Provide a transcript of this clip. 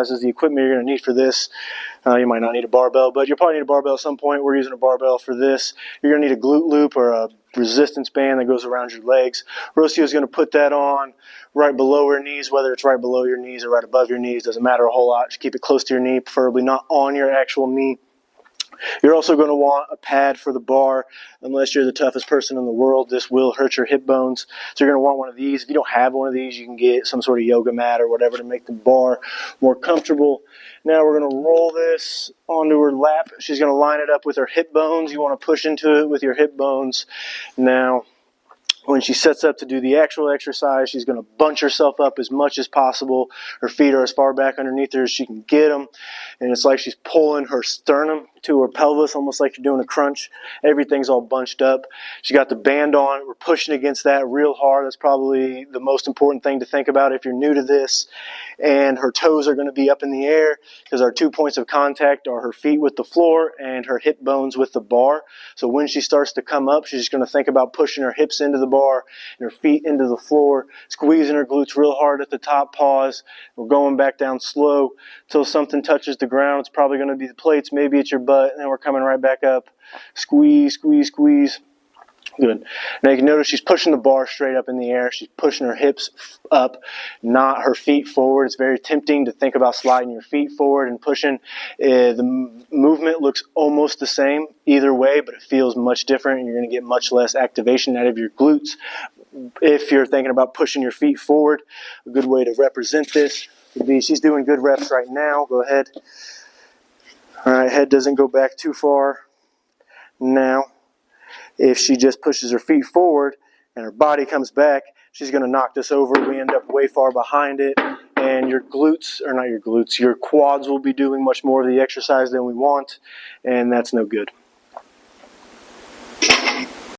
is the equipment you're going to need for this. You might not need a barbell, but you'll probably need a barbell at some point. We're using a barbell for this. You're going to need a glute loop or a resistance band that goes around your legs. Rocio is going to put that on right below her knees, whether it's right below your knees or right above your knees. Doesn't matter a whole lot. Just keep it close to your knee, preferably not on your actual knee. You're also going to want a pad for the bar. Unless you're the toughest person in the world, this will hurt your hip bones. So you're going to want one of these. If you don't have one of these, you can get some sort of yoga mat or whatever to make the bar more comfortable. Now we're going to roll this onto her lap. She's going to line it up with her hip bones. You want to push into it with your hip bones. Now, when she sets up to do the actual exercise, she's going to bunch herself up as much as possible. Her feet are as far back underneath her as she can get them. And it's like she's pulling her sternum to her pelvis, almost like you're doing a crunch. Everything's all bunched up. She got the band on. We're pushing against that real hard. That's probably the most important thing to think about if you're new to this. And her toes are going to be up in the air because our 2 points of contact are her feet with the floor and her hip bones with the bar. So when she starts to come up, she's just going to think about pushing her hips into the bar and her feet into the floor, squeezing her glutes real hard at the top. Pause. We're going back down slow till something touches the ground. It's probably going to be the plates, maybe it's your butt, and then we're coming right back up. Squeeze, squeeze, squeeze. Good. Now you can notice she's pushing the bar straight up in the air. She's pushing her hips up, not her feet forward. It's very tempting to think about sliding your feet forward and pushing. The movement looks almost the same either way, but it feels much different, and you're going to get much less activation out of your glutes. If you're thinking about pushing your feet forward, a good way to represent this would be, she's doing good reps right now. Go ahead. All right, head doesn't go back too far. Now, if she just pushes her feet forward and her body comes back, she's going to knock this over. We end up way far behind it, and your glutes, or not your glutes, your quads will be doing much more of the exercise than we want, and that's no good.